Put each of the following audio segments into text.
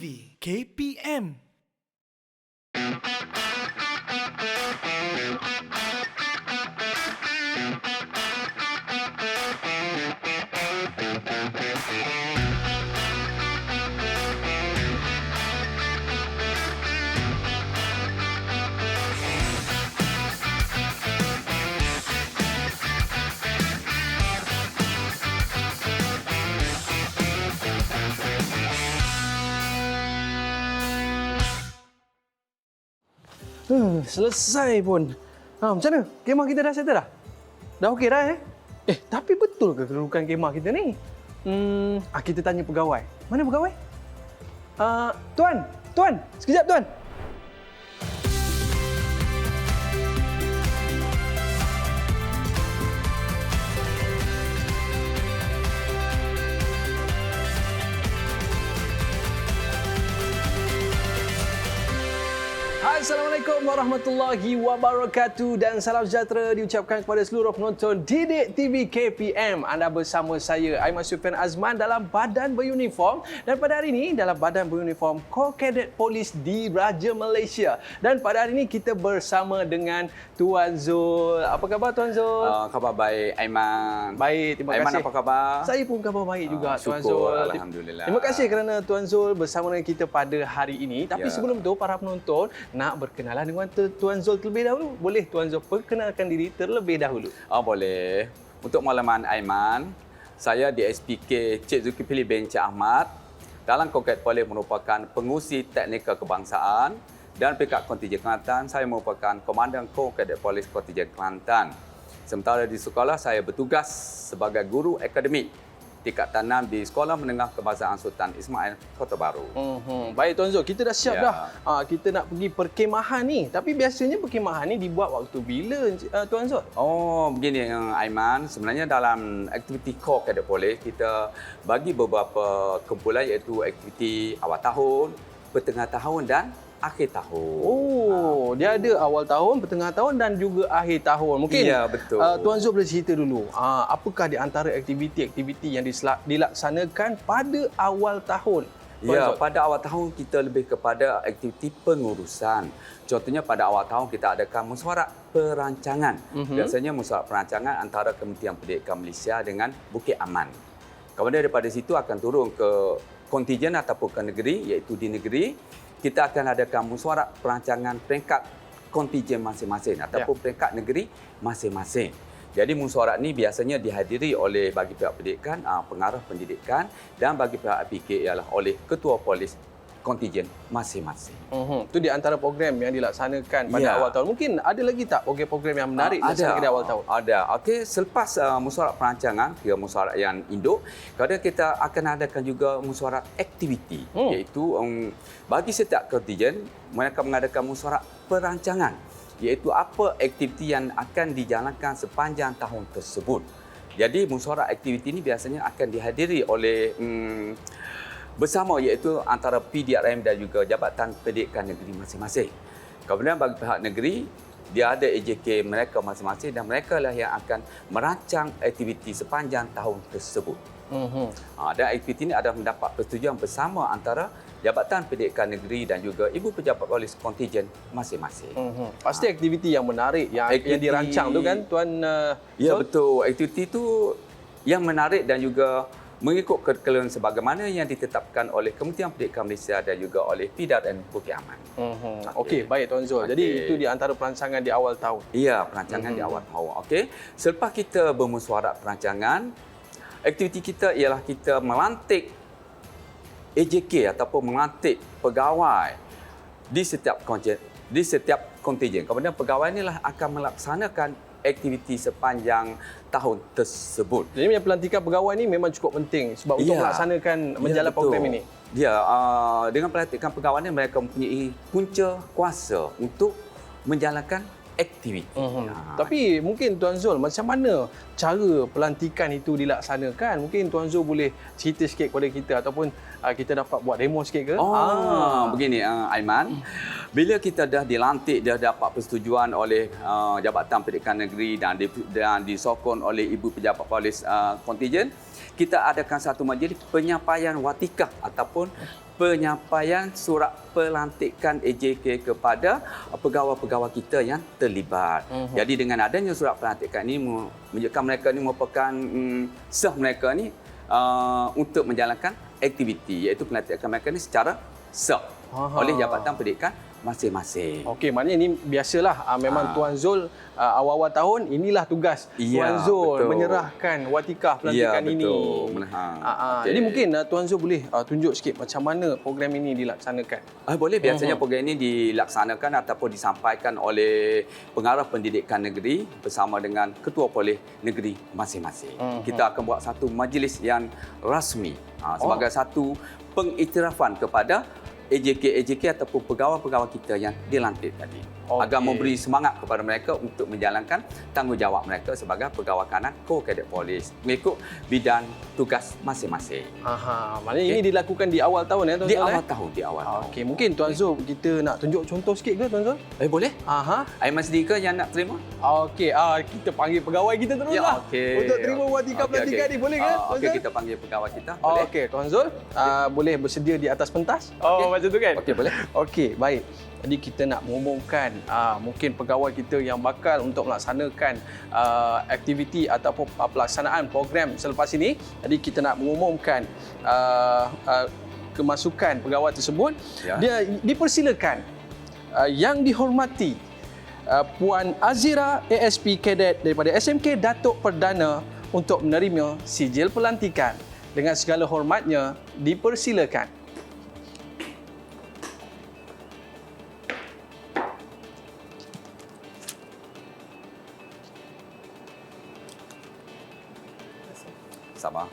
TV KPM. Selesai pun. Macam mana? Kemah kita dah settle dah? Dah okey dah tapi betul ke kedudukan kemah kita ni? Kita tanya pegawai. Mana pegawai? Tuan, sekejap tuan. Assalamualaikum warahmatullahi wabarakatuh dan salam sejahtera diucapkan kepada seluruh penonton Didik TV KPM. Anda bersama saya Aiman Sufian Azman dalam badan beruniform, dan pada hari ini dalam badan beruniform Corps Cadet Polis di Raja Malaysia. Dan pada hari ini kita bersama dengan Tuan Zul. Apa khabar Tuan Zul? Khabar baik Aiman. Baik, terima kasih. Aiman apa khabar? Saya pun khabar baik juga Tuan syukur, Zul. Alhamdulillah. Terima kasih kerana Tuan Zul bersama dengan kita pada hari ini. Tapi sebelum tu para penonton nak berkenalan dengan Tuan Zul terlebih dahulu. Boleh Tuan Zul perkenalkan diri terlebih dahulu? Boleh. Untuk makluman Aiman, saya di SPK Cik Zulkifli bin Cik Ahmad dalam Corps Cadet Polis merupakan pengurusi teknikal kebangsaan, dan peringkat kontijen Kelantan saya merupakan komandan Corps Cadet Polis kontijen Kelantan. Sementara di sekolah saya bertugas sebagai guru akademik tingkatan 6 di Sekolah Menengah Kebangsaan Sultan Ismail, Kota Baru. Baik Tuan Zul, kita dah siap dah. Kita nak pergi perkemahan ni. Tapi biasanya perkemahan ni dibuat waktu bila Tuan Zul? Begini Aiman, sebenarnya dalam aktiviti Corps Cadet Polis kita bagi beberapa kumpulan, iaitu aktiviti awal tahun, pertengah tahun dan akhir tahun. Dia ada awal tahun, pertengah tahun dan juga akhir tahun. Mungkin betul. Tuan Zul boleh cerita dulu, apakah di antara aktiviti-aktiviti yang dilaksanakan pada awal tahun? Pada awal tahun kita lebih kepada aktiviti pengurusan. Contohnya pada awal tahun kita adakan mesyuarat perancangan. Biasanya mesyuarat perancangan antara Kementerian Pendidikan Malaysia dengan Bukit Aman. Kemudian daripada situ akan turun ke kontijen ataupun ke negeri, iaitu di negeri kita akan adakan mesyuarat perancangan peringkat kontijen masing-masing ataupun peringkat negeri masing-masing. Jadi mesyuarat ni biasanya dihadiri oleh bagi pihak pendidikan, pengarah pendidikan, dan bagi pihak APK ialah oleh ketua polis kontijen masing-masing. Itu di antara program yang dilaksanakan pada awal tahun. Mungkin ada lagi tak program-program yang menarik dilaksanakan di awal tahun? Ada. Okey, selepas mesyuarat perancangan, kira mesyuarat yang induk, kadang kita akan adakan juga mesyuarat aktiviti, iaitu bagi setiap kontijen mereka mengadakan mesyuarat perancangan, iaitu apa aktiviti yang akan dijalankan sepanjang tahun tersebut. Jadi mesyuarat aktiviti ini biasanya akan dihadiri oleh bersama, iaitu antara PDRM dan juga Jabatan Pendidikan Negeri masing-masing. Kemudian bagi pihak negeri, dia ada AJK mereka masing-masing dan mereka lah yang akan merancang aktiviti sepanjang tahun tersebut. Dan aktiviti ini ada mendapat persetujuan bersama antara Jabatan Pendidikan Negeri dan juga Ibu Pejabat Polis kontijen masing-masing. Pasti aktiviti yang menarik yang dirancang tu kan Tuan Ya, betul. Aktiviti itu yang menarik dan juga mengikut kurikulum sebagaimana yang ditetapkan oleh Kementerian Pendidikan Malaysia dan juga oleh PDRM Bukit Aman. Okey, baik Tuan Zul. Jadi itu di antara perancangan di awal tahun. Ya, perancangan di awal tahun. Okey. Selepas kita bermesyuarat perancangan, aktiviti kita ialah kita melantik AJK ataupun melantik pegawai di setiap kontijen. Kemudian pegawai inilah akan melaksanakan aktiviti sepanjang tahun tersebut. Jadi pelantikan pegawai ini memang cukup penting sebab untuk melaksanakan menjalankan program ini. Dengan pelantikan pegawai ini mereka mempunyai punca kuasa untuk menjalankan aktiviti. Tapi mungkin Tuan Zul, macam mana cara pelantikan itu dilaksanakan? Mungkin Tuan Zul boleh cerita sikit kepada kita ataupun kita dapat buat demo sikit ke? Begini Aiman. Bila kita dah dilantik, dah dapat persetujuan oleh Jabatan Pendidikan Negeri dan disokong oleh Ibu Pejabat Polis kontijen, kita adakan satu majlis penyampaian watikah ataupun penyampaian surat pelantikan AJK kepada pegawai-pegawai kita yang terlibat. Jadi dengan adanya surat pelantikan ini menunjukkan mereka ini merupakan sah mereka ni untuk menjalankan aktiviti, iaitu pelantikan mereka ini secara sah oleh Jabatan Pendidikan masing-masing. Okey, maknanya ini biasalah. Memang Tuan Zul awal-awal tahun inilah tugas Tuan Zul menyerahkan watikah pelantikan ini. Jadi mungkin Tuan Zul boleh tunjuk sikit macam mana program ini dilaksanakan. Boleh. Biasanya program ini dilaksanakan ataupun disampaikan oleh pengarah pendidikan negeri bersama dengan ketua polis negeri masing-masing. Kita akan buat satu majlis yang rasmi sebagai satu pengiktirafan kepada AJK ataupun pegawai-pegawai kita yang dilantik tadi. Agar memberi semangat kepada mereka untuk menjalankan tanggungjawab mereka sebagai pegawai kanan Korps Kadet Polis mengikut bidang tugas masing-masing. Maknanya ini dilakukan di awal tahun Tuan Zul? Di awal tahun. Okey, mungkin Tuan Zul kita nak tunjuk contoh sikit ke Tuan Zul? Boleh. Aiman sendiri ke yang nak terima? Okey, kita panggil pegawai kita teruslah. Untuk terima watikah pelantikan ni, boleh ke Tuan Zul? Kita panggil pegawai kita. Boleh. Okey, Tuan Zul, boleh bersedia di atas pentas? Macam tu kan? Okey, boleh. Okey, baik. Jadi kita nak mengumumkan mungkin pegawai kita yang bakal untuk melaksanakan aktiviti ataupun pelaksanaan program selepas ini. Jadi kita nak mengumumkan kemasukan pegawai tersebut. Dia dipersilakan yang dihormati Puan Azira ASP Kadet daripada SMK Datuk Perdana untuk menerima sijil pelantikan. Dengan segala hormatnya dipersilakan. Sabar.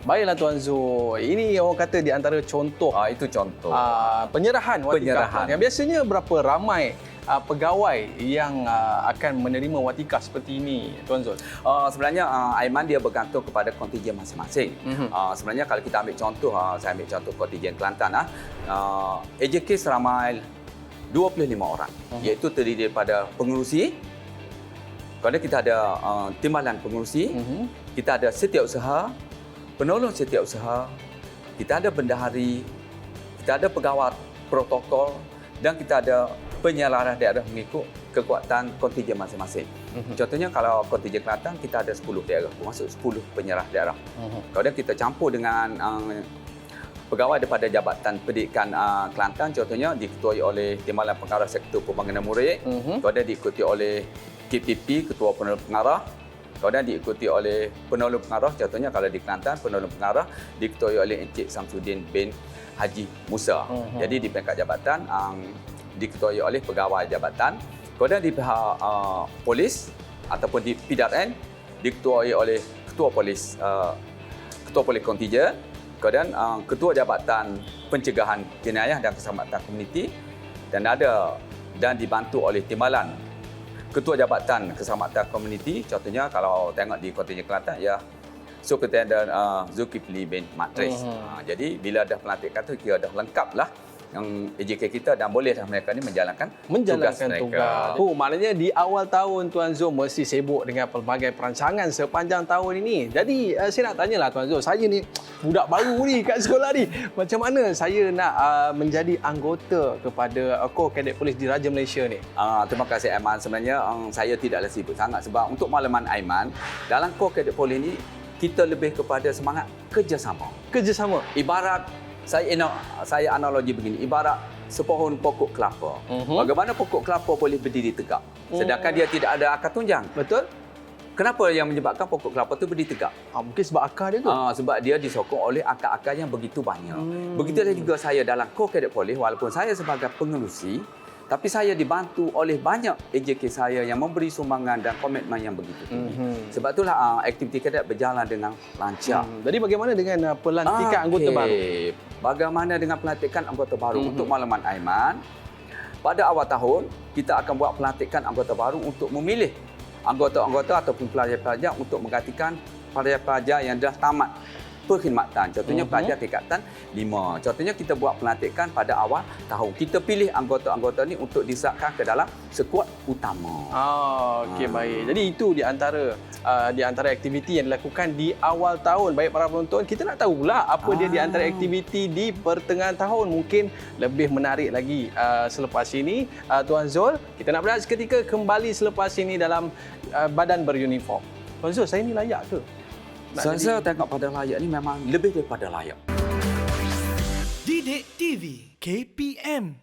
Baiklah Tuan Zul. Ini orang kata di antara contoh. Itu contoh. Penyerahan watikah. Yang biasanya berapa ramai pegawai yang akan menerima watikah seperti ini, Tuan Zul? Sebenarnya Aiman dia bergantung kepada kontijen masing-masing. Sebenarnya kalau kita ambil contoh, saya ambil contoh kontijen Kelantan. AJK seramai 25 orang, iaitu terdiri daripada pengerusi. Kemudian kita ada timbalan pengerusi, kita ada setiausaha, penolong setiausaha, kita ada bendahari, kita ada pegawai protokol dan kita ada penyelaras daerah mengikut kekuatan kontijen masing-masing. Contohnya kalau kontijen Kelantan kita ada 10 daerah, bermaksud 10 penyerah daerah. Kemudian kita campur dengan pegawai daripada Jabatan Pendidikan Kelantan, contohnya diketuai oleh Timbalan Pengarah Sektor Pembangunan Murid, kemudian diikuti oleh KPP, Ketua Penolong Pengarah, kemudian diikuti oleh penolong pengarah, contohnya kalau di Kelantan, penolong pengarah diketuai oleh Encik Samsudin bin Haji Musa. Jadi di peringkat jabatan diketuai oleh pegawai jabatan. Kemudian di pihak polis ataupun di PDRN diketuai oleh ketua polis kontijen. Kemudian ketua jabatan pencegahan jenayah dan keselamatan komuniti dan dibantu oleh timbalan ketua jabatan keselamatan komuniti. Contohnya kalau tengok di kontijen Kelantan ya Superintendent Zulkifli bin Matris. Jadi bila dah pelantikan tu kira dah lengkap lah yang AJK kita dan bolehlah mereka ni menjalankan tugas mereka. Maknanya di awal tahun Tuan Zul mesti sibuk dengan pelbagai perancangan sepanjang tahun ini. Jadi saya nak tanyalah Tuan Zul, saya ni budak baru ni kat sekolah ni. Macam mana saya nak menjadi anggota kepada Korps Kadet Polis Diraja Malaysia ni? Terima kasih Aiman. Sebenarnya saya tidaklah sibuk sangat sebab untuk makluman Aiman, dalam Korps Kadet Polis ni kita lebih kepada semangat kerjasama. Ibarat saya analogi begini, ibarat sepohon pokok kelapa. Bagaimana pokok kelapa boleh berdiri tegak sedangkan dia tidak ada akar tunjang? Betul. Kenapa yang menyebabkan pokok kelapa itu berdiri tegak? Mungkin sebab akar dia tu. Sebab dia disokong oleh akar-akar yang begitu banyak. Begitulah juga saya dalam Korps Kadet Polis, walaupun saya sebagai pengerusi, tapi saya dibantu oleh banyak AJK saya yang memberi sumbangan dan komitmen yang begitu tinggi. Sebab itulah aktiviti kadet berjalan dengan lancar. Jadi bagaimana dengan pelantikan anggota baru? Bagaimana dengan pelantikan anggota baru? Untuk makluman Aiman, pada awal tahun kita akan buat pelantikan anggota baru untuk memilih anggota-anggota ataupun pelajar-pelajar untuk menggantikan pelajar-pelajar yang dah tamat perkhidmatan. Contohnya pelajar tingkatan 5. Contohnya kita buat pelantikan pada awal tahun. Kita pilih anggota-anggota ni untuk disahkan ke dalam skuad utama. Okey, baik. Jadi itu di antara aktiviti yang dilakukan di awal tahun. Baik para penonton, kita nak tahu pula apa dia di antara aktiviti di pertengahan tahun. Mungkin lebih menarik lagi selepas ini. Tuan Zul, kita nak berehat seketika, kembali selepas ini dalam badan beruniform. Tuan Zul, saya ni layak ke? Saya tengok pada layak ni memang lebih daripada layak. Didik TV KPM.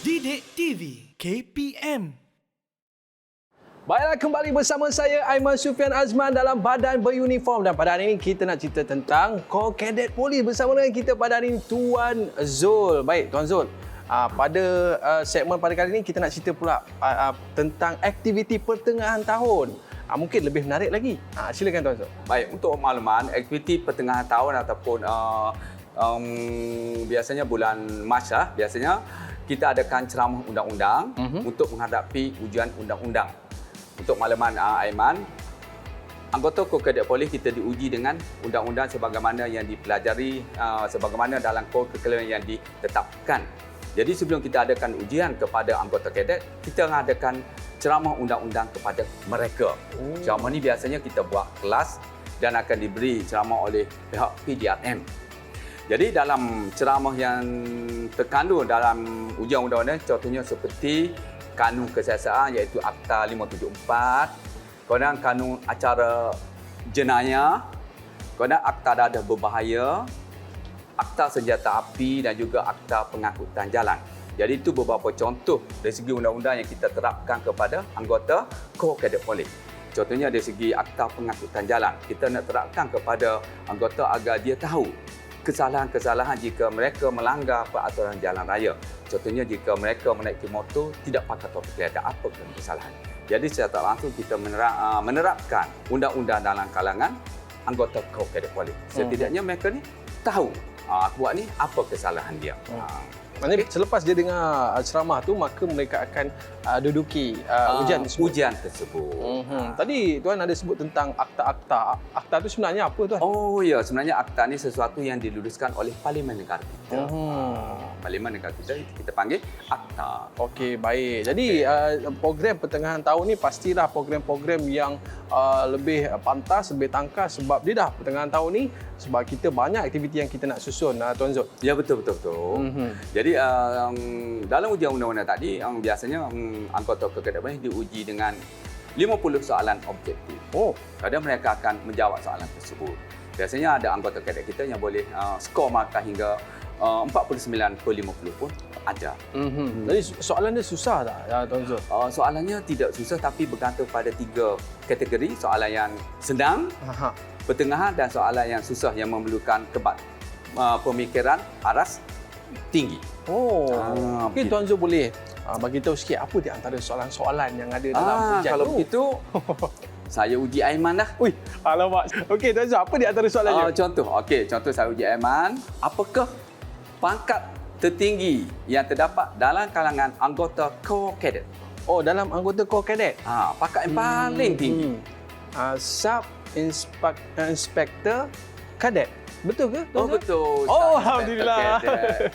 Didik TV KPM. Baiklah, kembali bersama saya Aiman Sufian Azman dalam Badan Beruniform, dan pada hari ini kita nak cerita tentang Corps Cadet Polis. Bersama dengan kita pada hari ini Tuan Zul. Baik, Tuan Zul. Pada segmen pada kali ini kita nak cerita pula tentang aktiviti pertengahan tahun. Mungkin lebih menarik lagi. Silakan Tuan Zul. Baik, untuk makluman, aktiviti pertengahan tahun ataupun biasanya bulan Mac biasanya kita adakan ceramah undang-undang untuk menghadapi ujian undang-undang. Untuk makluman Aiman, anggota Corps Cadet Polis kita diuji dengan undang-undang sebagaimana yang dipelajari, sebagaimana dalam kod kekeliruan yang ditetapkan. Jadi sebelum kita adakan ujian kepada anggota kadet, kita mengadakan ceramah undang-undang kepada mereka. Ceramah ni biasanya kita buat kelas dan akan diberi ceramah oleh pihak PDRM. Jadi dalam ceramah yang terkandung dalam ujian undang-undang, contohnya seperti kanun kesiasaan iaitu Akta 574, kemudian kanun acara jenayah, kemudian Akta dadah berbahaya, Akta senjata api dan juga Akta pengangkutan jalan. Jadi itu beberapa contoh dari segi undang-undang yang kita terapkan kepada anggota Corps Cadet Polis. Contohnya dari segi Akta pengangkutan jalan, kita nak terapkan kepada anggota agar dia tahu kesalahan-kesalahan jika mereka melanggar peraturan jalan raya. Contohnya jika mereka menaiki motor tidak pakai topik liada, apa kesalahan. Jadi secara langsung kita menerapkan undang-undang dalam kalangan anggota Corps Cadet Polis. Setidaknya mereka ni tahu aku buat ni apa kesalahan dia. Maksudnya selepas dia dengar ceramah tu, maka mereka akan duduki ujian tersebut. Ujian tersebut. Tadi Tuan ada sebut tentang akta-akta. Akta tu sebenarnya apa, Tuan? Oh ya, sebenarnya akta ni sesuatu yang diluluskan oleh Parlimen Negara kita. Parlimen Negara kita panggil akta. Okey, baik. Jadi program pertengahan tahun ni pastilah program-program yang lebih pantas, lebih tangkas, sebab dia dah pertengahan tahun ni, sebab kita banyak aktiviti yang kita nak susun, Tuan Zul. Ya, betul. Jadi dalam ujian undang-undang tadi, biasanya anggota Cadet Polis diuji dengan 50 soalan objektif. Kadang mereka akan menjawab soalan tersebut. Biasanya ada anggota kadet kita yang boleh skor markah hingga 49/50 pun ada. Jadi soalan dia susah tak, Tuan Zul? Soalannya tidak susah, tapi bergantung pada 3 kategori. Soalan yang senang, pertengahan dan soalan yang susah yang memerlukan pemikiran aras tinggi. Mungkin Tuan Zul boleh bagi tahu sikit apa di antara soalan-soalan yang ada dalam ujian kalau tu. begitu saya uji Aiman dah. Alamak. Okey, Tuan Zul, apa di antara soalannya? Contoh saya uji Aiman, apakah pangkat tertinggi yang terdapat dalam kalangan anggota Corps Cadet? Dalam anggota Corps Cadet. Pangkat yang paling tinggi. Sub Inspector Cadet. Betul ke? Betul. Alhamdulillah.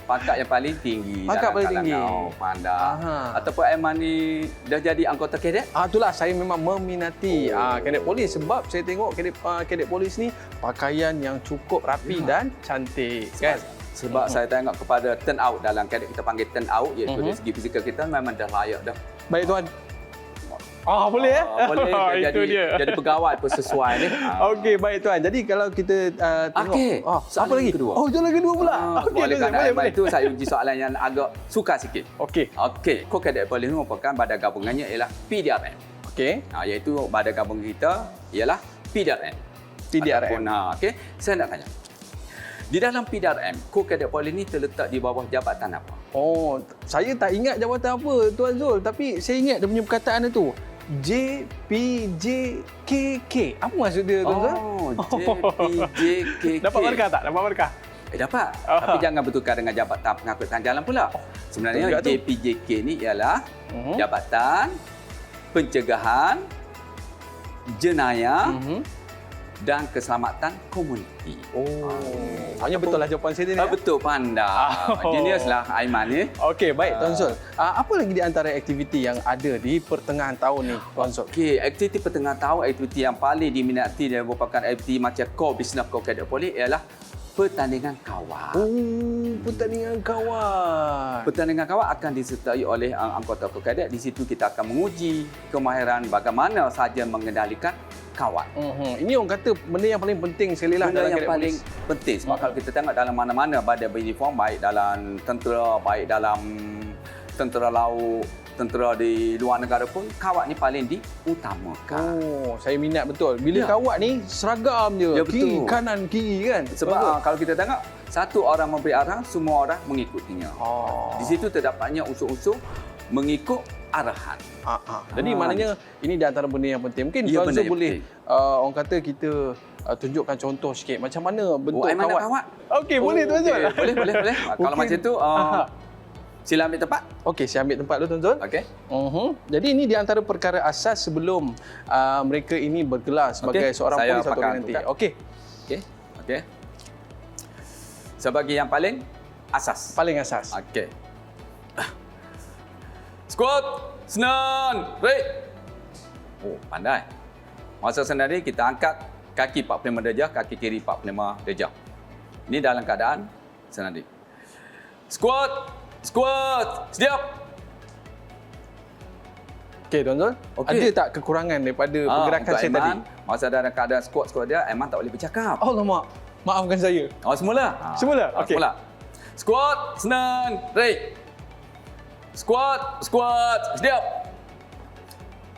Pangkat yang paling tinggi. Pangkat paling tinggi. Pandang. Ataupun Aiman ni dah jadi anggota kadet? Itulah, saya memang meminati kadet polis, sebab saya tengok kadet polis ni pakaian yang cukup rapi dan cantik. Sebab saya tengok kepada turn out dalam kadet, kita panggil turn out, iaitu dari segi fizikal kita memang dah layak dah. Baik, Tuan. Boleh boleh jadi pegawai pun sesuai ni. Okey, baik Tuan. Jadi kalau kita tengok apa lagi kedua? Soalan kedua pula. Boleh. Itu saya uji soalan yang agak sukar sikit. Okey. Corps Cadet Polis merupakan badan gabungannya ialah PDRM. Okey. Iaitu badan gabungan kita ialah PDRM. Okey. Saya nak tanya. Di dalam PDRM, Corps Cadet Polis ni terletak di bawah jabatan apa? Saya tak ingat jabatan apa, Tuan Zul, tapi saya ingat dia punya perkataan itu. JPJKK. Apa maksud dia, Tuan Zul? JPJKK. Dapat markah tak? Dapat. Tapi jangan bertukar dengan Jabatan Pengangkutan Jalan pula. Sebenarnya betul juga tu. JPJK ni ialah Jabatan Pencegahan Jenayah dan Keselamatan Komuniti. Hanya betul lah jawapan saya ni. Betul, pandai. Genius lah Aiman ni. Okey, baik Tuan Zul. Apa lagi di antara aktiviti yang ada di pertengahan tahun ni, Tuan Zul? Okey, aktiviti pertengahan tahun, aktiviti yang paling diminati dan merupakan aktiviti macam core business core kadet polis ialah pertandingan kawat. Pertandingan kawat. Pertandingan kawat akan disertai oleh anggota kadet. Di situ kita akan menguji kemahiran bagaimana saja mengendalikan kawat. Ini orang kata benda yang paling penting sekali lah Benda dalam yang kadet paling polis. penting sebab kalau kita tengok dalam mana-mana badan beruniform, baik dalam tentera, baik dalam tentera laut, tentera di luar negara pun, kawat ni paling diutamakan. Saya minat betul. Bila Ya. kawat ni seragam je. Ya, Kiri, betul. kanan, kiri kan. Sebab kalau kita tengok, satu orang memberi arahan, semua orang mengikutinya. Di situ terdapatnya unsur-unsur mengikut arahan. Jadi maknanya ini di antara benda yang penting. Mungkin Ya, Tuan benda Zul yang boleh penting. orang kata kita tunjukkan contoh sikit macam mana bentuk Aiman nak kawat. kawat? Okey, boleh Tuan Zul. Okey, boleh. Kalau Mungkin- macam tu, sila ambil tempat. Okey, saya ambil tempat dulu Tuan Zul. Okey. Jadi ini di antara perkara asas sebelum mereka ini bergelar sebagai Okey, seorang saya polis atau pakai pengantin. tukar. Okey, Okey. Sebagai yang paling asas. paling asas. Okey. Squat, senang, break. Pandai. Masa senari kita angkat kaki 45 darjah, kaki kiri 45 darjah. Ini dalam keadaan senari. Squat, siap. Okey Tuan Zul. Okey. Ada tak kekurangan daripada pergerakan Untuk saya Aiman, tadi? masa dalam keadaan squat dia, Aiman tak boleh bercakap. Alamak, maafkan saya. Semula? Semula? Okey. Semula. Squat, senang, break. Squat, siap.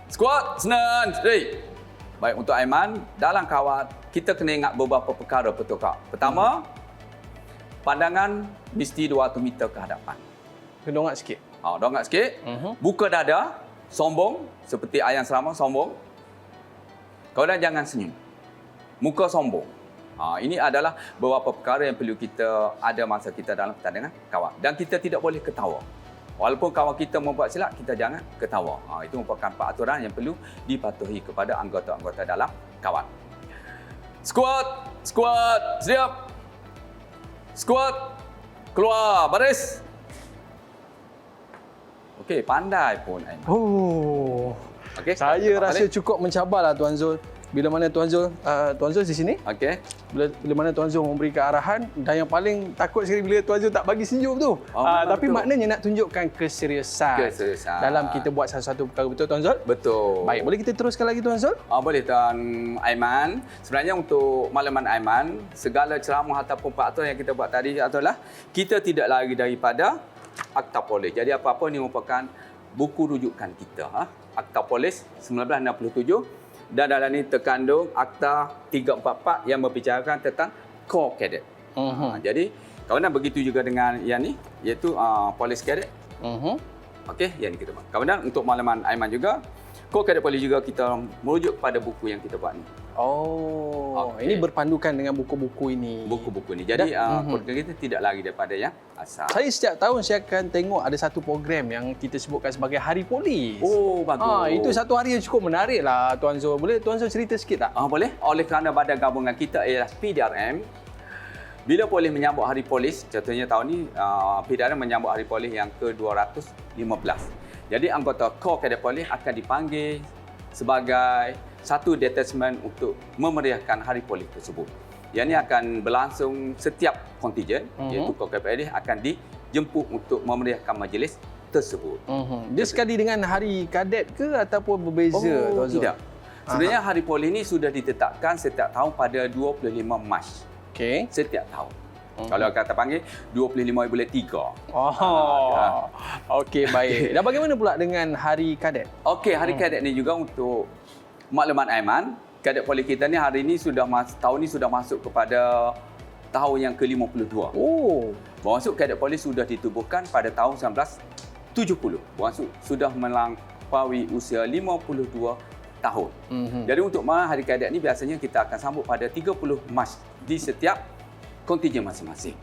Squat, senang, break. Baik, untuk Aiman, dalam kawat, kita kena ingat beberapa perkara betul Kak. Pertama, pandangan mesti 200 meter ke hadapan. Kedongat sikit. Dongak sikit. Buka dada, sombong. Seperti ayam serama, sombong. Kemudian jangan senyum. Muka sombong. Ini adalah beberapa perkara yang perlu kita ada masa kita dalam pertandingan kawat. Dan kita tidak boleh ketawa. Walaupun kawan kita membuat silap, kita jangan ketawa. Itu merupakan peraturan yang perlu dipatuhi kepada anggota-anggota dalam kawat. Squat, siap. Squat, keluar, baris. Okey, pandai pun Aiman. Okey, Saya rasa balik. cukup mencabarlah Tuan Zul. Bila mana Tuan Zul di sini, Okey. bila mana Tuan Zul memberikan arahan, dan yang paling takut sekali bila Tuan Zul tak bagi senyum tu. Memang Tapi betul. maknanya nak tunjukkan keseriusan dalam kita buat satu-satu perkara, betul Tuan Zul? Betul. Baik, boleh kita teruskan lagi Tuan Zul? Boleh Tuan Aiman. Sebenarnya untuk makluman Aiman, segala ceramah ataupun peraturan yang kita buat tadi adalah kita tidak lari daripada Akta Polis. Jadi apa-apa ni merupakan buku rujukan kita. Akta Polis 1967 dan dalam ini terkandung Akta 344 yang membicarakan tentang Core Cadet. Jadi kawanan begitu juga dengan yang ni, iaitu Police Cadet. Okey, yang ni kita buat. Kemudian untuk makluman Aiman juga, Core Cadet Polis juga kita merujuk pada buku yang kita buat ni. Okey. Ini berpandukan dengan buku-buku ini. Buku-buku ni. Jadi program kita tidak lari daripada yang asal. Saya setiap tahun saya akan tengok ada satu program yang kita sebutkan sebagai Hari Polis. Bagus. Itu satu hari yang cukup menarik lah Tuan Zul. Boleh Tuan Zul cerita sikit tak? Boleh. Oleh kerana badan gabungan kita ialah PDRM, bila polis menyambut Hari Polis, contohnya tahun ni PDRM menyambut Hari Polis yang ke-215. Jadi anggota Core Cadet Polis akan dipanggil sebagai satu detachment untuk memeriahkan Hari Polis tersebut. Yang ini akan berlangsung setiap kontingen, iaitu Core Cadet Polis akan dijemput untuk memeriahkan majlis tersebut. Dia sekali dengan Hari Kadet ke ataupun berbeza Tuan Zul? Tidak. Sebenarnya Hari Polis ini sudah ditetapkan setiap tahun pada 25 Mac. Okey. Setiap tahun. Kalau kata panggil 25 bulan 3. Okey, baik. Dan bagaimana pula dengan Hari Kadet? Okey, Hari Kadet ni juga untuk maklumat Aiman, Kadet Polis kita ni hari ini tahun ni sudah masuk kepada tahun yang ke-52. Bermaksud Kadet Polis sudah ditubuhkan pada tahun 1970. Bermaksud sudah melampaui usia 52 tahun. Jadi untuk Hari Kadet ni biasanya kita akan sambut pada 30 Mac di setiap kontingen masing-masing.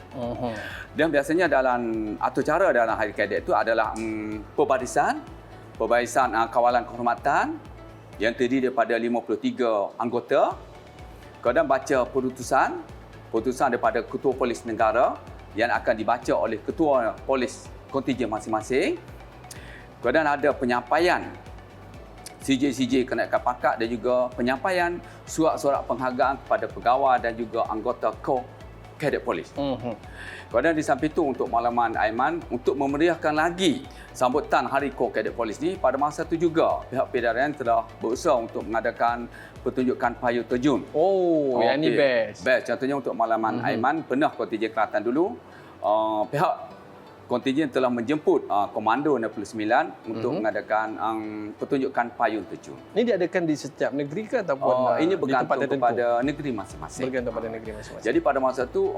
Dan biasanya dalam atur cara dalam hari kadet itu adalah pembarisan kawalan kehormatan yang terdiri daripada 53 anggota. Kemudian baca putusan daripada Ketua Polis Negara yang akan dibaca oleh Ketua Polis kontingen masing-masing. Kemudian ada penyampaian CJ kenaikan pangkat dan juga penyampaian surat-surat penghargaan kepada pegawai dan juga anggota Kadet Polis. Kemudian di samping itu untuk makluman Aiman, untuk memeriahkan lagi sambutan Hari Kadet Polis ni, pada masa itu juga pihak PDRN telah berusaha untuk mengadakan pertunjukan payung terjun. Yang ni best. Best. Contohnya untuk makluman Aiman, pernah kontingen Kelantan dulu, pihak kontingen telah menjemput Komando 69 untuk mengadakan pertunjukan payung terjun. Ini diadakan di setiap negeri ke ataupun ini di tempat bergantung kepada negeri masing-masing. Bergantung pada negeri masing-masing. Jadi pada masa itu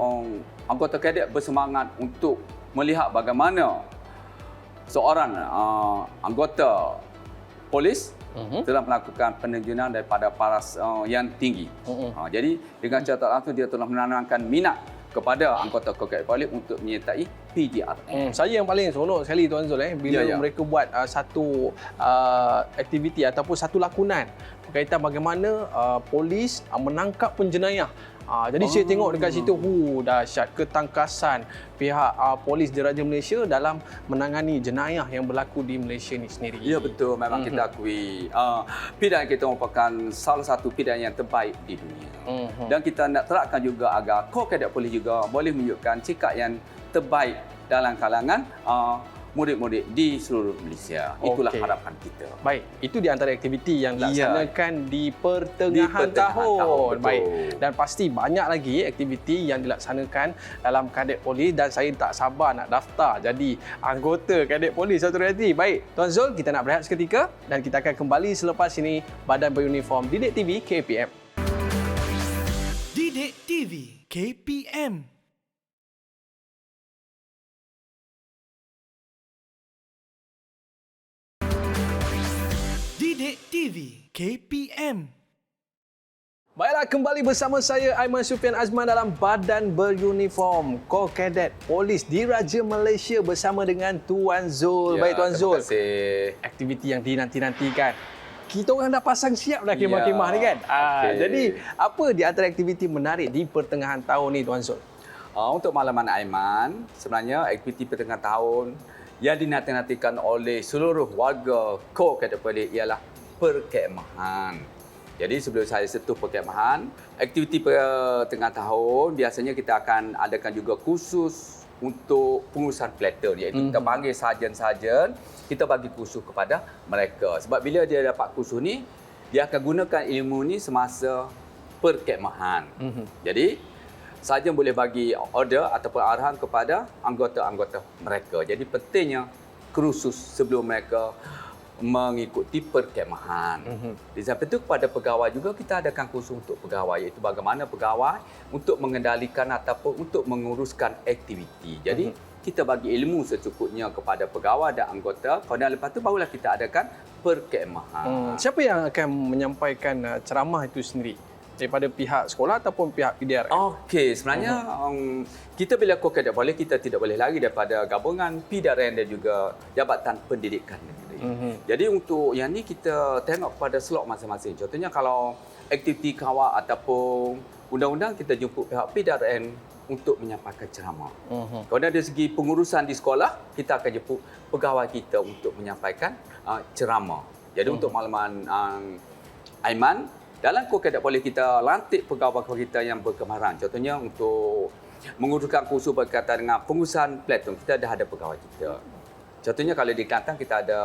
anggota kadet bersemangat untuk melihat bagaimana seorang anggota polis telah melakukan penerjunan daripada paras yang tinggi. Jadi dengan cara langsung dia telah menanamkan minat kepada anggota Kadet Polis untuk menyertai PDRN. Saya yang paling seronok sekali Tuan Zul bila mereka buat satu aktiviti ataupun satu lakonan berkaitan bagaimana polis menangkap penjenayah. Jadi saya tengok dekat situ, dahsyat ketangkasan pihak polis Diraja Malaysia dalam menangani jenayah yang berlaku di Malaysia ni sendiri. Ya betul, memang kita akui PDRN kita merupakan salah satu PDRN yang terbaik di dunia. Dan kita nak terapkan juga agar Kadet Polis juga boleh menunjukkan sikap yang terbaik dalam kalangan murid-murid di seluruh Malaysia. Itulah harapan kita. Baik, itu di antara aktiviti yang dilaksanakan di pertengahan tahun. Baik. Dan pasti banyak lagi aktiviti yang dilaksanakan dalam Kadet Polis dan saya tak sabar nak daftar jadi anggota Kadet Polis satu hari. Baik, Tuan Zul, kita nak berehat seketika dan kita akan kembali selepas ini Badan Beruniform Didik TV KPM. Didik TV KPM. Didik TV KPM. Baiklah, kembali bersama saya Aiman Sufian Azman dalam Badan Beruniform Kadet Polis Diraja Malaysia bersama dengan Tuan Zul. Baik Tuan Zul. Terima kasih. Aktiviti yang dinanti-nantikan. Kita orang dah pasang siap dah kemah-kemah ni kan. Jadi apa di antara aktiviti menarik di pertengahan tahun ni Tuan Zul? Untuk makluman Aiman, sebenarnya aktiviti pertengahan tahun yang dinanti-nantikan oleh seluruh warga Kadet Polis ialah perkemahan. Jadi sebelum saya sentuh perkemahan, aktiviti pertengahan tahun biasanya kita akan adakan juga kursus untuk pengurusan platoon, iaitu kita panggil sarjan-sarjan, kita bagi kursus kepada mereka. Sebab bila dia dapat kursus ni, dia akan gunakan ilmu ni semasa perkemahan. Jadi sarjan boleh bagi order ataupun arahan kepada anggota-anggota mereka. Jadi pentingnya kursus sebelum mereka mengikuti perkemahan. Di samping itu kepada pegawai juga kita adakan kursus untuk pegawai, iaitu bagaimana pegawai untuk mengendalikan ataupun untuk menguruskan aktiviti. Jadi kita bagi ilmu secukupnya kepada pegawai dan anggota. Kemudian lepas itu barulah kita adakan perkemahan. Siapa yang akan menyampaikan ceramah itu sendiri? Daripada pihak sekolah ataupun pihak PDRN? Okey, sebenarnya kita bila Kadet Polis kita tidak boleh lari daripada gabungan PDRN dan juga Jabatan Pendidikan Negeri. Jadi untuk yang ni kita tengok pada slot masing-masing. Contohnya kalau aktiviti kawal ataupun undang-undang kita jemput pihak PDRN untuk menyampaikan ceramah. Kemudian dari segi pengurusan di sekolah, kita akan jemput pegawai kita untuk menyampaikan ceramah. Jadi untuk makluman Aiman, dalam Kadet Polis kita lantik pegawai kita yang berkemaran. Contohnya untuk menguruskan kursus berkaitan dengan pengurusan platoon, kita dah ada pegawai kita. Contohnya kalau di Kelantan kita ada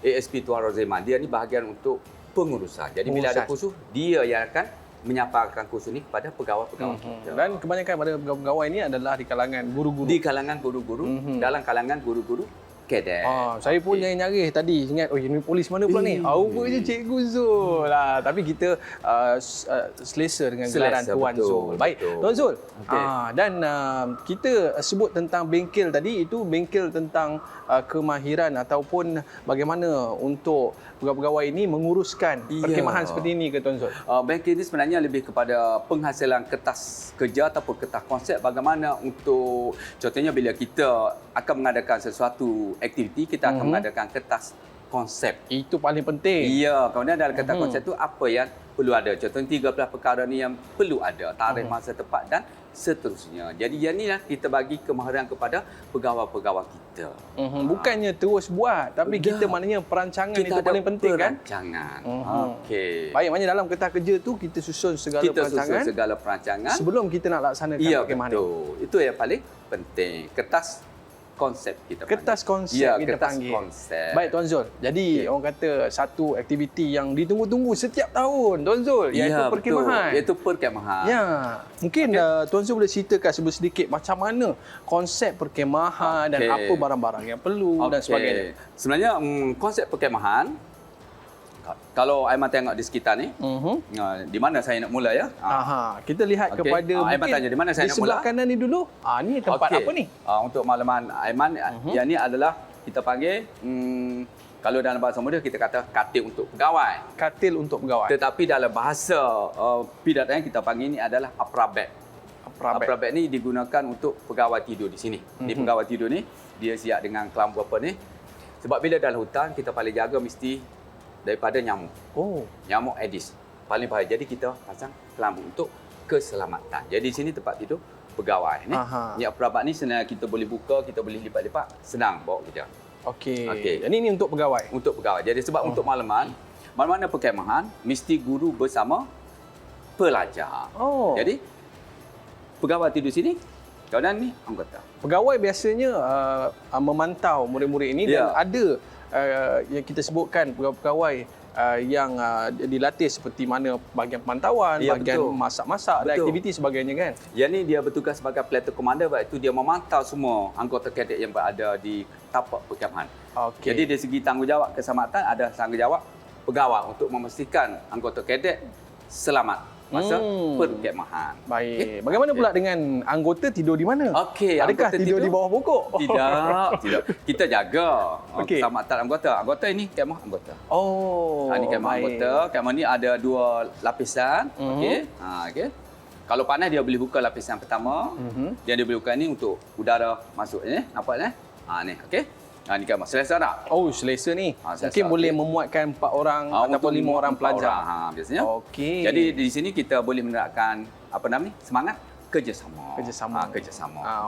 ASP Tuan Rozeman. Dia ni bahagian untuk pengurusan. Jadi bila ada kursus, dia yang akan menyampaikan kursus ni kepada pegawai-pegawai kita. Dan kebanyakan pada pegawai ini adalah di kalangan guru-guru. Di kalangan guru-guru, dalam kalangan guru-guru Cadet. Saya pun yang nyaris tadi ingat, ini polis mana pula ni? Rupanya Cikgu Zul lah. Tapi kita selesa dengan gelaran Selesa, Tuan betul, Zul. Baik, betul. Tuan Zul. Okey. Dan kita sebut tentang bengkel tadi, itu bengkel tentang kemahiran ataupun bagaimana untuk pegawai-pegawai ini menguruskan Ya. perkhemahan seperti ini ke Tuan Zul? Bengkel ini sebenarnya lebih kepada penghasilan kertas kerja ataupun kertas konsep bagaimana untuk, contohnya bila kita akan mengadakan sesuatu aktiviti, kita akan mengadakan kertas konsep. Itu paling penting. Ya, kemudian dalam kertas konsep itu apa yang perlu ada. Contohnya 13 perkara ni yang perlu ada, tarikh masa tepat dan seterusnya. Jadi yang inilah kita bagi kemahiran kepada pegawai-pegawai kita. Bukannya terus buat, tapi Dah. kita maknanya perancangan Kita itu paling penting kan? perancangan. Okey. Baik, maknanya dalam kertas kerja tu kita susun segala Kita perancangan susun segala perancangan. sebelum kita nak laksanakan Ya, perkhemahan ni. betul. Itu yang paling penting. Kertas konsep kita panggil. Kertas konsep Ya, kita kertas panggil. konsep. Baik Tuan Zul. Jadi orang kata satu aktiviti yang ditunggu-tunggu setiap tahun Tuan Zul, iaitu perkhemahan. Iaitu perkhemahan. Ya, mungkin Tuan Zul boleh ceritakan sedikit macam mana konsep perkhemahan dan Okey. apa barang-barang yang perlu dan Okey. sebagainya. Sebenarnya konsep perkhemahan, kalau Aiman tengok di sekitar ni, di mana saya nak mula ya? Kita lihat Okey. kepada Aiman tanya di mana saya di nak sebelah mula? kanan ni dulu. Ni tempat Okey. apa ni? Untuk makluman Aiman, yang ni adalah kita panggil, kalau dalam bahasa muda kita kata katil untuk pegawai. Katil untuk pegawai. Tetapi dalam bahasa pidatan kita panggil ni adalah aprabet. Aprabet ni digunakan untuk pegawai tidur di sini. Di pegawai tidur ni, dia siap dengan kelambu apa ni. Sebab bila dalam hutan, kita paling jaga mesti daripada nyamuk. Nyamuk Aedes. Paling bahaya. Jadi kita pasang kelambu untuk keselamatan. Jadi di sini tempat tidur pegawai ni. Ni aprabet ni senang kita boleh buka, kita boleh lipat-lipat, senang bawa kerja. Okey. Okey. Jadi ini untuk pegawai. Untuk pegawai. Jadi sebab untuk malaman perkhemahan mesti guru bersama pelajar. Jadi pegawai tidur sini, kawan ni anggota. Pegawai biasanya memantau murid-murid ini dan Ya. ada yang kita sebutkan pegawai-pegawai yang dilatih seperti mana bahagian pemantauan, Ya, bahagian betul. masak-masak dan Betul. aktiviti sebagainya kan. Yang ni dia bertugas sebagai platoon commander, iaitu dia memantau semua anggota kadet yang berada di tapak perkhemahan. Okey. Jadi dari segi tanggungjawab keselamatan ada tanggungjawab pegawai untuk memastikan anggota kadet selamat masa perkhemahan. Baik. Bagaimana pula dengan anggota tidur di mana? Okey, Adakah anggota tidur di bawah pokok? Tidak. Kita jaga Okey. keselamatan anggota. Anggota ini kemah anggota. Ini kemah baik. anggota. Kemah ni ada 2 lapisan. Okey. Okey. Kalau panas dia boleh buka lapisan pertama. Yang dia boleh buka ni untuk udara masuk ni. Nampak ni? Ni. Okey. Ni kemah. Selesa tak? Selesa ni. Selesa. Mungkin boleh Okey. memuatkan 4 orang ataupun 5 orang pelajar. Biasanya. Okey. Jadi di sini kita boleh menerapkan semangat kerjasama.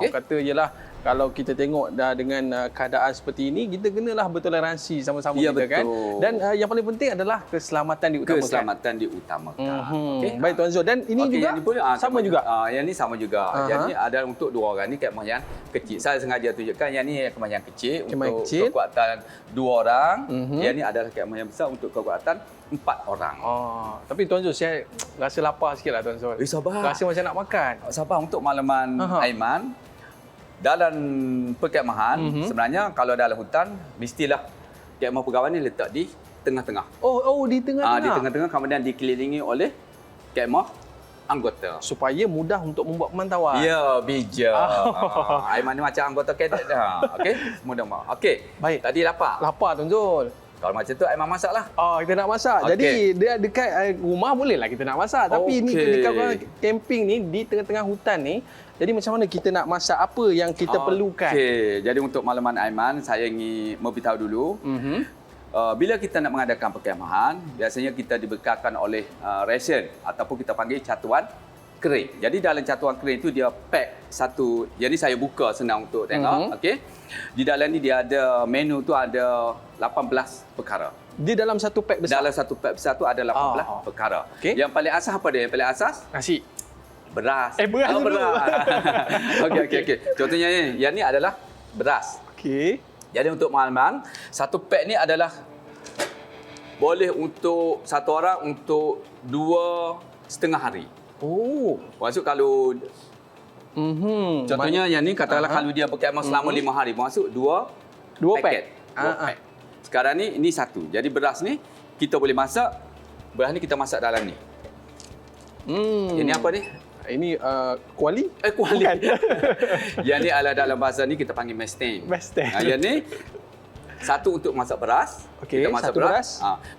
Orang kata ialah kalau kita tengok dah dengan keadaan seperti ini, kita kenalah bertoleransi sama-sama Ya, kita kan. betul. Dan yang paling penting adalah keselamatan diutamakan. Keselamatan diutamakan. Okey. Baik Tuan Zul. Dan ini juga yang ni pun, sama juga. Yang ni sama juga. Yang ni ada untuk 2 orang ni kemah yang kecil. Saya sengaja tunjukkan yang ni kemah yang kecil Kemah yang untuk kecil. kekuatan 2 orang. Yang ni adalah kemah yang besar untuk kekuatan 4 orang. Tapi Tuan Zul, saya rasa lapar sikit lah Tuan Zul. Sabar. Rasa macam nak makan. Sabar untuk malaman Aiman. Dalam perkhemahan, sebenarnya kalau dalam hutan, mestilah kemah pegawai ni letak di tengah-tengah. Di tengah-tengah. Di tengah-tengah kemudian dikelilingi oleh kemah anggota. Supaya mudah untuk membuat pemantauan. Ya, bijak. Aiman ni macam anggota kadet dah. Okey, mudah mak. Okey. Baik. Tadi lapar. Lapar Tuan Zul. Kalau macam tu Aiman masaklah. Kita nak masak. Okey. Jadi dia dekat rumah bolehlah kita nak masak. Tapi ini Okey. dekat camping ni di tengah-tengah hutan ni. Jadi macam mana kita nak masak, apa yang kita perlukan? Okey, jadi untuk makluman Aiman, saya ingin memberitahu dulu. Bila kita nak mengadakan perkhemahan, biasanya kita dibekalkan oleh ration ataupun kita panggil catuan kering. Jadi dalam catuan kering itu dia pack satu. Jadi saya buka senang untuk tengok. Okey. Di dalam ni dia ada menu tu ada 18 perkara. Di dalam satu pack besar. Dalam satu pack besar tu ada 18 perkara. Okey. Yang paling asas apa dia? Yang paling asas Nasi. beras. Beras dulu. Okey. Contohnya ni, yang ni adalah beras. Okey. Jadi untuk makluman, satu pack ni adalah boleh untuk satu orang untuk 2,5 hari. Maksud kalau contohnya yang ni katakanlah kalau dia berkhemah selama 5 hari, masuk 2 Dua paket. pack. Dua pack. Sekarang ni, ini satu. Jadi beras ni, kita boleh masak. Beras ni kita masak dalam ni. Ini apa ni? Ini kuali? Kuali. Yang ni adalah dalam bahasa ni kita panggil mesteng. Mesteng. Yang ni satu untuk masak beras. Okey, Kita masak satu beras.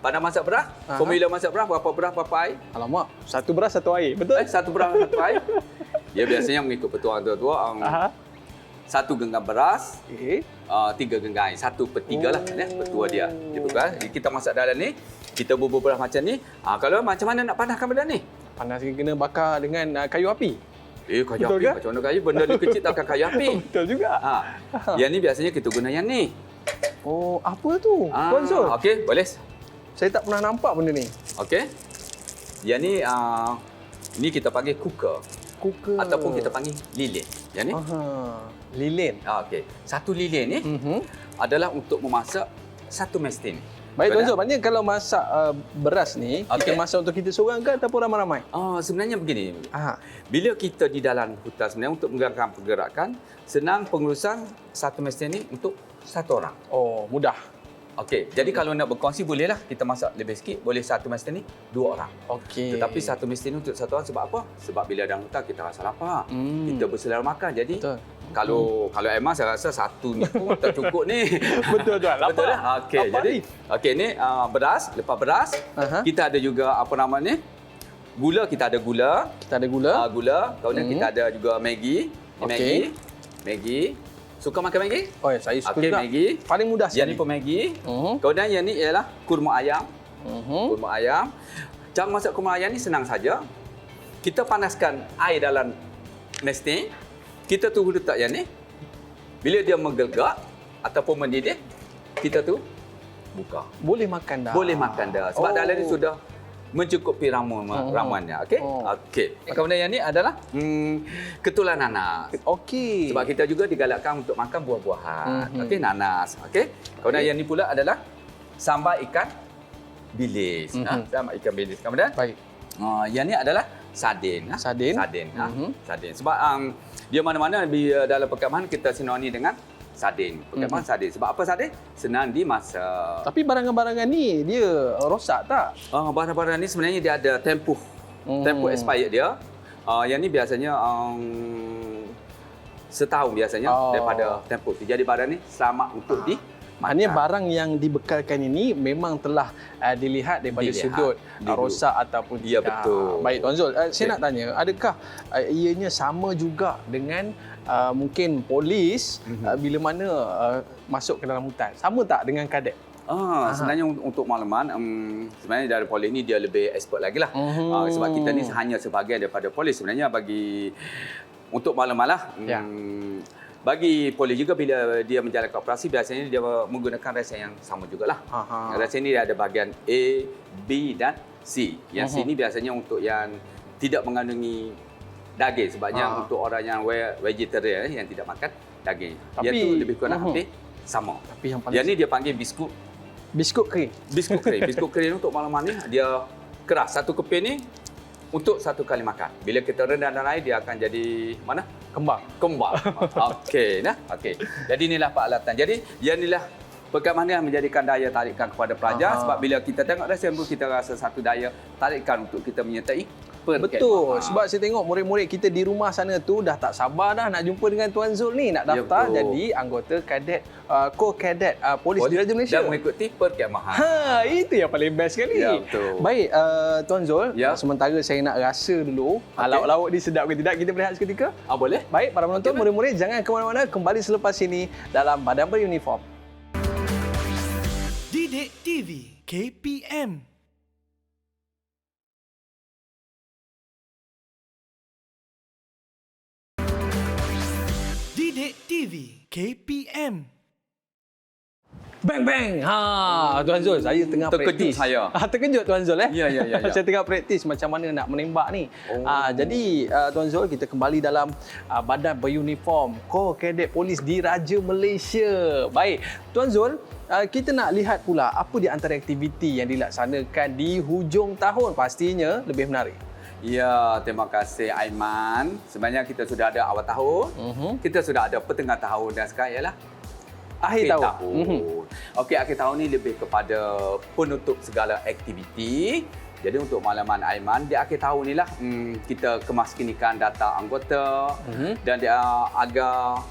Pada masak beras, formula masak beras berapa air? Alamak, satu beras satu air. Betul? Satu beras satu air. Dia biasanya mengikut petualang tua-tua. Satu genggam beras, Okey. 3 genggam air. 1/3 lah petua dia. Jadi kita masak dalam ni, kita bubur beras macam ni. Kalau macam mana nak panaskan benda ni? Panas kena bakar dengan kayu api. Kayu Betul api ke? macam mana kayu? Benda ni kecil takkan kayu api. Betul juga. Yang ni biasanya kita guna yang ni. Oh, apa tu? Tuan Zul. Okey, boleh. Saya tak pernah nampak benda ni. Okey. Yang ni ni kita panggil cooker Cooker. ataupun kita panggil lilin. Yang ni. Lilin. Okey. Satu lilin ni adalah untuk memasak satu mesteng. Baik Tuan Zul, maknanya kalau masak beras ni, kita masak untuk kita seorang ke ataupun ramai-ramai? Sebenarnya begini. Bila kita di dalam hutan sebenarnya untuk menggerakkan pergerakan, senang pengurusan satu mesteng ni untuk satu orang. Oh, mudah. Okey, jadi kalau nak berkongsi bolehlah kita masak lebih sikit, boleh satu mesteng ni 2 orang. Okey. Tetapi satu mesteng ni untuk satu orang sebab apa? Sebab bila dalam hutan kita rasa lapar. Kita berselera makan. Jadi Betul. kalau Emma saya rasa satu ni pun tak cukup ni. Betul tuan. Betul dah. Okey, Lapar jadi ni beras, lepas beras kita ada juga apa nama ni? Gula, kita ada gula. Kita ada gula. Gula. Kemudian kita ada juga Maggi. Okey. Maggi. Suka makan Maggi? Oh, ya, saya suka Okey, juga. Maggi. Paling mudah Yang sekali. ni pun Maggi. Kemudian yang ni ialah kurma ayam. Kurma ayam. Cara masak kurma ayam ni senang saja. Kita panaskan air dalam mesteng. Kita tunggu letak yang ni. Bila dia menggelegak ataupun mendidih, kita tu buka. Boleh makan dah. Boleh makan dah. Sebab dalam ni sudah mencukupi ramuannya. Okey? Okey. Kemudian yang ni adalah ketulan nanas. Okey. Sebab kita juga digalakkan untuk makan buah-buahan. Okey, nanas. Okey. Kemudian yang ni pula adalah sambal ikan bilis. Sambal ikan bilis. Kemudian Baik. yang ni adalah sardin. Sardin. Sardin. Sardin. Sebab dia mana-mana dalam perkemahan kita sinoni dengan sardin. Perkemahan sardin. Sebab apa sardin? Senang dimasak. Tapi barangan-barangan ni dia rosak tak? Barang-barang ni sebenarnya dia ada tempoh expired dia. Yang ni biasanya setahun biasanya daripada tempoh tu. Jadi barang ni selamat untuk dimakan. Maknanya barang yang dibekalkan ini memang telah dilihat daripada sudut rosak ataupun Ya, tidak. betul. Baik Tuan Zul, saya nak tanya, adakah ianya sama juga dengan mungkin polis bila mana masuk ke dalam hutan? Sama tak dengan kadet? Sebenarnya untuk makluman, sebenarnya dari polis ni dia lebih expert lagi lah. Sebab kita ni hanya sebahagian daripada polis. Sebenarnya untuk makluman lah, bagi polis juga bila dia menjalankan operasi, biasanya dia menggunakan resen yang sama jugalah. Resen ni ada bahagian A, B dan C. Yang C ni biasanya untuk yang tidak mengandungi daging. Sebabnya untuk orang yang vegetarian yang tidak makan daging. Dia tu lebih kurang hampir sama. Tapi yang paling Yang ni dia panggil biskut kering. Biskut kering. Biskut kering untuk makluman ni dia keras. Satu keping ni untuk satu kali makan. Bila kita rendam dalam air, dia akan jadi mana? Kembang. Okey, nah. Okey. Jadi inilah peralatan. Jadi yang inilah perkemahan yang menjadikan daya tarikan kepada pelajar. Sebab bila kita tengok resen tu, kita rasa satu daya tarikan untuk kita menyertai Betul. Sebab saya tengok murid-murid kita di rumah sana tu dah tak sabar dah nak jumpa dengan Tuan Zul ni, nak daftar jadi anggota kadet co-kadet Polis Diraja Malaysia dan mengikuti perkemahan. Itu yang paling best sekali. Ya, betul. Baik Tuan Zul, Ya. sementara saya nak rasa dulu lauk-lauk ni sedap ke tidak, kita berehat seketika. Boleh? Baik para penonton, murid-murid jangan ke mana-mana, kembali selepas ini dalam Badan Beruniform. Didik TV KPM. Didik TV KPM. Bang bang. Tuan Zul, saya tengah Terkejut praktis. saya. Terkejut Tuan Zul Ya. Saya tengah praktis macam mana nak menembak ni. Jadi Tuan Zul, kita kembali dalam Badan Beruniform Co-Kadet Polis Diraja Malaysia. Baik, Tuan Zul, kita nak lihat pula apa di antara aktiviti yang dilaksanakan di hujung tahun, pastinya lebih menarik. Ya, terima kasih Aiman. Sebenarnya kita sudah ada awal tahun, kita sudah ada pertengah tahun dan sekarang ialah Akhir tahun. Okey, akhir tahun ni lebih kepada penutup segala aktiviti. Jadi untuk malaman Aiman, di akhir tahun ni lah kita kemaskinikan data anggota dan dia agar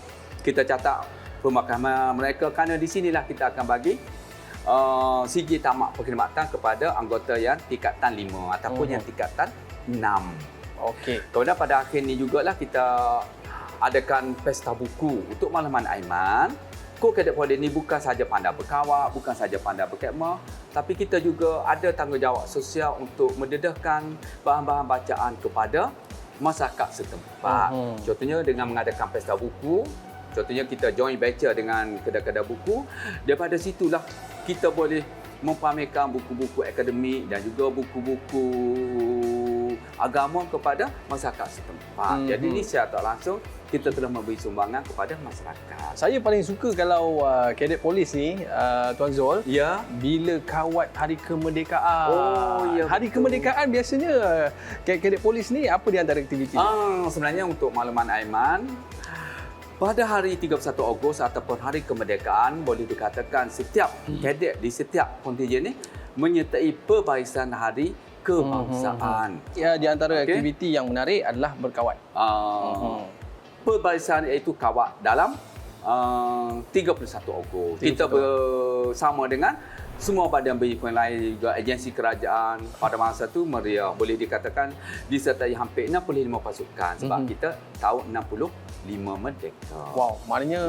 kita catat pemakaman mereka, kerana di sinilah kita akan bagi sijil tamat perkhidmatan kepada anggota yang tingkatan 5 ataupun yang tingkatan 6. Okey. Kemudian pada akhir ni jugalah kita adakan pesta buku untuk malaman Aiman. Kadet Polis ni bukan saja pandai berkawak, bukan saja pandai berkhidmat, tapi kita juga ada tanggungjawab sosial untuk mendedahkan bahan-bahan bacaan kepada masyarakat setempat. Contohnya dengan mengadakan pesta buku, contohnya kita join baca dengan kedai-kedai buku. Daripada situlah kita boleh mempamerkan buku-buku akademik dan juga buku-buku agama kepada masyarakat setempat. Jadi ini secara tak langsung kita telah memberi sumbangan kepada masyarakat. Saya paling suka kalau kadet polis ni, Tuan Zul, Ya. bila kawat Hari Kemerdekaan. Oh, ya, Hari betul. Kemerdekaan biasanya kadet polis ni apa di antara aktiviti? Sebenarnya untuk makluman Aiman, pada hari 31 Ogos ataupun Hari Kemerdekaan, boleh dikatakan setiap kadet di setiap kontingen ni menyertai perbarisan hari kebangsaan. Ya, di antara aktiviti yang menarik adalah berkawat. Perbarisan iaitu kawat dalam 31 Ogos. Kita bersama dengan semua badan berhimpunan lain, juga agensi kerajaan. Pada masa itu meriah, boleh dikatakan disertai hampir 65 pasukan sebab kita tahun 65 merdeka. Wow, maknanya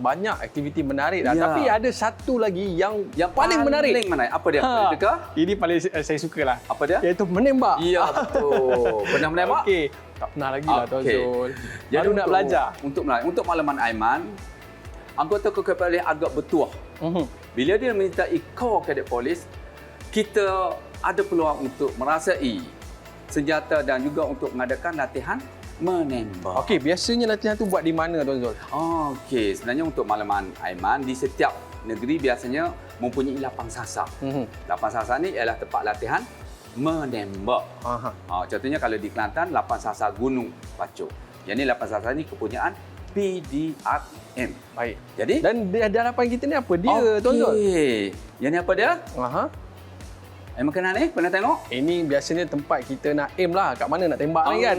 banyak aktiviti menarik dah. Ya. Tapi ada satu lagi yang paling menarik. Apa dia? Boleh Ini paling saya sukalah. Apa dia? Iaitu menembak. Ya, betul. Pernah menembak? Okey. Tak pernah lagi lah, Tuan Zul. Jadi Baru nak belajar. Untuk makluman Aiman, anggota kadet agak bertuah. Bila dia menyertai kor kadet polis, kita ada peluang untuk merasai senjata dan juga untuk mengadakan latihan menembak. Okey, biasanya latihan tu buat di mana, Tuan Zul? Okey, sebenarnya untuk makluman Aiman, di setiap negeri biasanya mempunyai lapang sasar. Lapang sasar ni ialah tempat latihan menembak. Contohnya kalau di Kelantan, lapang sasar Gunung Pacuk. Yang ni lapang sasar ni kepunyaan PDRM. Baik. Jadi Dan di hadapan kita ni apa dia, Tuan Zul? Yang ni apa dia? Aiman kenal ni? Pernah tengok? Ini biasanya tempat kita nak aim lah. Kat mana nak tembak ni kan?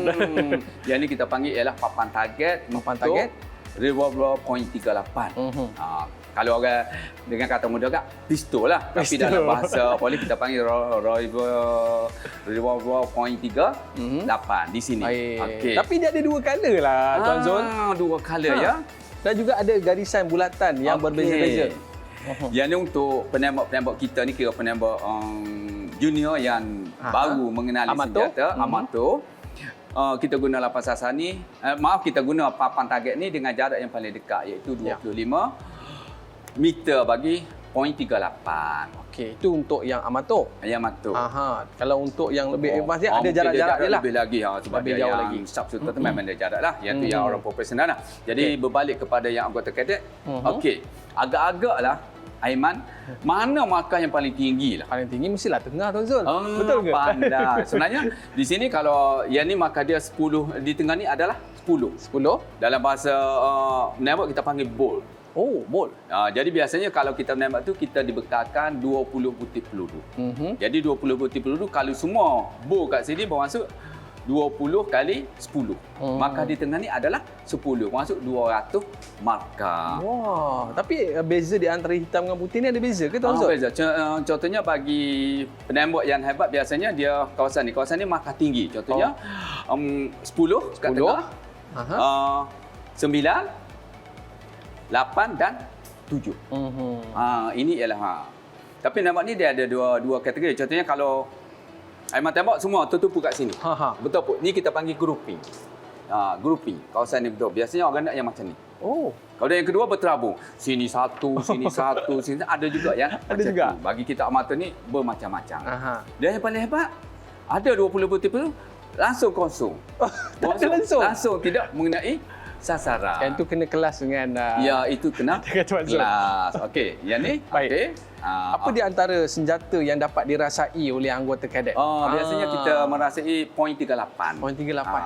Yang ni kita panggil ialah papan target. Papan target. Revolver .38. Kalau orang dengan kata mudah agak pistol lah. Tapi dalam bahasa polis kita panggil revolver .38 di sini. Okay. Tapi dia ada dua color lah, Tuan Zul. Dua color ya. Dan juga ada garisan bulatan yang berbeza-beza. Yang ni untuk penembak-penembak kita ni, kira penembak junior yang baru mengenali senjata, amatur. Kita guna lapang sasar ni, kita guna papan target ni dengan jarak yang paling dekat iaitu 25 meter bagi .38. Okey, itu untuk yang amatur. Yang amatur. Kalau untuk yang lebih advance dia ada jarak-jarak dia lah. Lebih lagi sebab lebih dia jauh yang lagi. sub-shooter tu memang ada jarak lah. Yang tu yang orang profesional lah. Jadi berbalik kepada yang anggota kadet. Okey, agak-agak lah Aiman, mana markah yang paling tinggi lah? Paling tinggi mestilah tengah, Tuan Zul. Betul ke? Pandai. Sebenarnya di sini kalau yang ni markah dia 10, di tengah ni adalah 10. 10? Dalam bahasa menembak kita panggil bolt. Oh, bolt. Jadi biasanya kalau kita menembak tu kita dibekalkan 20 butir peluru. Jadi 20 butir peluru kalau semua bor kat sini bermaksud 20 kali 10. Markah di tengah ni adalah 10. Maksud 200 markah. Wah, tapi beza di antara hitam dengan putih ni ada beza ke, Tuan Zul? Beza. Contohnya bagi penembak yang hebat biasanya dia kawasan ni markah tinggi. Contohnya 10 kat tengah. 9 8 dan 7. Ini ialah Tapi nembak ni dia ada dua kategori. Contohnya kalau Aiman tembak semua tertumpu kat sini. Betul pun. Ni kita panggil grouping. Grouping. Kawasan ni betul. Biasanya orang nak yang macam ni. Kalau yang kedua berterabung. Sini satu, sini satu, sini ada juga yang ada juga. tu. Bagi kita amatur ni bermacam-macam. Dan yang paling hebat ada 20 butir peluru langsung kosong. Langsung tidak mengenai sasaran. Yang tu kena kelas dengan ya, itu kena kelas. Okey, yang ni okey. Apa di antara senjata yang dapat dirasai oleh anggota kadet? Biasanya kita merasai .38. .38.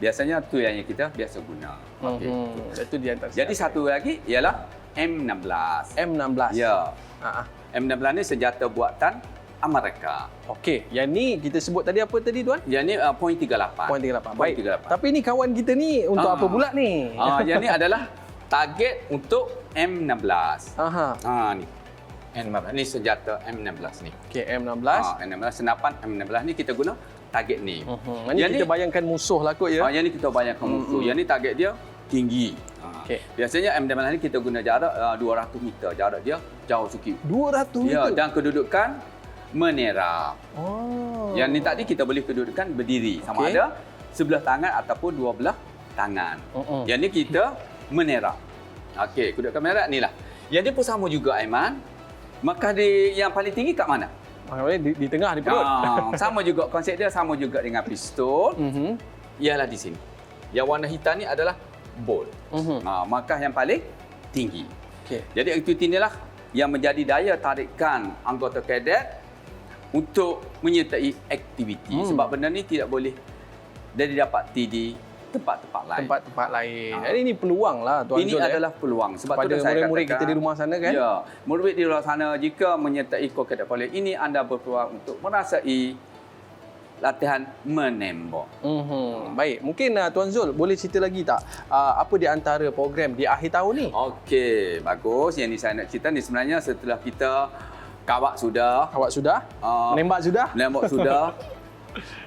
Biasanya tu yang kita biasa guna. Okey. Itu di antara. Jadi satu lagi ialah M16. M16. Ya. Ha. M16 ni senjata buatan Amerika. Okey, yang ni kita sebut tadi apa tadi tuan? Yang ni poin 38. Poin 38. Baik. 38. Tapi ni kawan kita ni untuk apa pula ni? Yang ni adalah target untuk M16. Aha. Ni. M16 ni senjata M16 ni. Okey, M16. M16 senapan M16 ni kita guna target ni. Yang kita bayangkan musuh lah kot ya. Yang ni kita bayangkan musuh. Yang ni target dia tinggi. Okey. Biasanya M16 ni kita guna jarak 200 meter. Jarak dia jauh sikit. 200 Ya, meter. dan kedudukan menerap. Oh. Yang ni tadi kita boleh kedudukan berdiri. Sama Okey. ada sebelah tangan ataupun dua belah tangan. Yang ni kita menerap. Okey, kedudukan menerap ni lah. Yang ni pun sama juga, Aiman. Maka yang paling tinggi kat mana? Di tengah di perut. Sama juga, konsep dia sama juga dengan pistol. Ialah di sini. Yang warna hitam ni adalah bolt. Maka yang paling tinggi. Okey. Jadi aktiviti inilah yang menjadi daya tarikan anggota kadet untuk menyertai aktiviti. Sebab benda ni tidak boleh didapati di tempat-tempat lain. Tempat-tempat lain. Jadi ini peluang lah Tuan Ini Zul. adalah peluang. Sebab pada tu saya murid-murid katakan, kita di rumah sana kan? Ya, murid di luar sana jika menyertai Korps Kadet Polis ini anda berpeluang untuk merasai latihan menembak. Baik, mungkin Tuan Zul boleh cerita lagi tak apa di antara program di akhir tahun ni? Okey, bagus. Yang ni saya nak cerita ni sebenarnya setelah kita kawak sudah, Awak sudah? Menembak sudah? menembak sudah,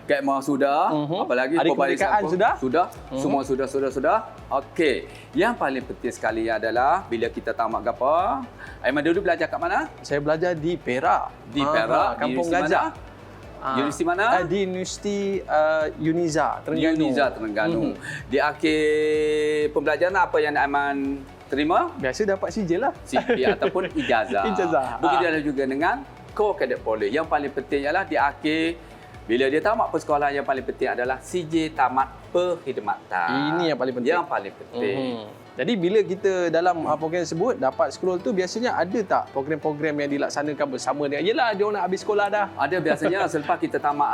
Kekmah sudah, apa lagi? Hari Pembarisan kemerdekaan pun sudah? Sudah, semua sudah. Okey, yang paling penting sekali adalah bila kita tamat ke apa? Aiman dulu belajar kat mana? Saya belajar di Perak. Di Perak, di Kampung universiti Gajah. mana? Universiti mana? Di Universiti Uniza, Terengganu. Uniza Terengganu. Di akhir pembelajaran apa yang Aiman terima? Biasa dapat sijil lah. CP ataupun ijazah. Ijazah. Begitu juga dengan Korps Kadet Polis. Yang paling penting ialah di akhir bila dia tamat persekolahan, yang paling penting adalah CJ tamat perkhidmatan. Ini yang paling penting. Yang paling penting. Jadi bila kita dalam program tersebut dapat scroll tu, biasanya ada tak program-program yang dilaksanakan bersama dengan, yelah dia nak habis sekolah dah. Ada biasanya selepas kita tamat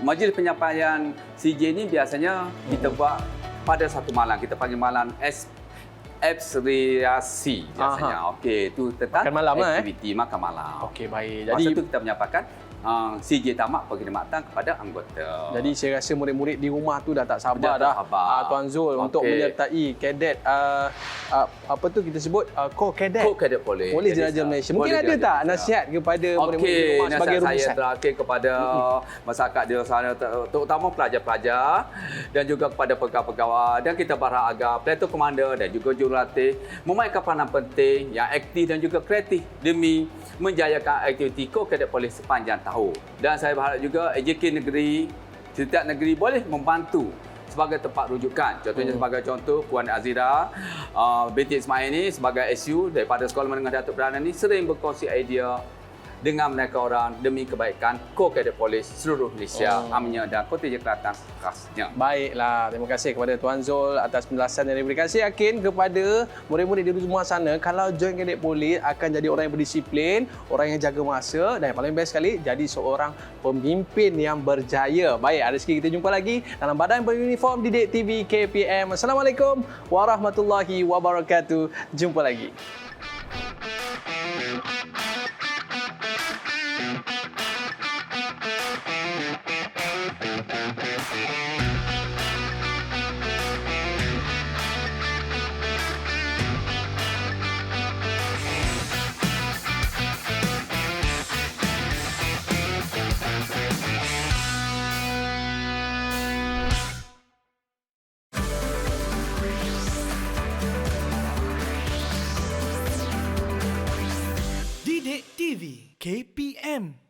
majlis penyampaian CJ ni biasanya kita buat pada satu malam. Kita panggil malam ekseriasi biasanya. Okey, itu tentang Makan malam lah, aktiviti makan malam. Okey, baik. Masa Jadi tu kita menyampaikan CJ tamat perkhidmatan kepada anggota. Jadi saya rasa murid-murid di rumah tu dah tak sabar Dah tak dah sabar. Tuan Zul untuk Okey. menyertai kadet apa tu kita sebut Korps Kadet. Korps Kadet Polis. Polis Diraja Malaysia. Mungkin ada tak nasihat kepada murid-murid di rumah sebagai nasihat saya rumusan? terakhir kepada masyarakat di luar sana, terutama pelajar-pelajar dan juga kepada pegawai-pegawai, dan kita berharap agar platoon komander dan juga jurulatih memainkan peranan penting yang aktif dan juga kreatif demi menjayakan aktiviti Korps Kadet Polis sepanjang tahun. Dan saya berharap juga AJK negeri, setiap negeri boleh membantu sebagai tempat rujukan. Contohnya sebagai contoh Puan Azira binti Ismail ni sebagai SU daripada Sekolah Menengah Datuk Beranak ni sering berkongsi idea dengan mereka orang demi kebaikan Korps Kadet Polis seluruh Malaysia, amnya dan Kontijen Kelatan khasnya. Baiklah, terima kasih kepada Tuan Zul atas penjelasan yang diberikan. Saya yakin kepada murid-murid di rumah sana, kalau join Kadet Polis akan jadi orang yang berdisiplin, orang yang jaga masa, dan yang paling best sekali jadi seorang pemimpin yang berjaya. Baik, ada sekali kita jumpa lagi dalam Badan Beruniform Didik TV KPM. Assalamualaikum warahmatullahi wabarakatuh. Jumpa lagi. Didik TV KPM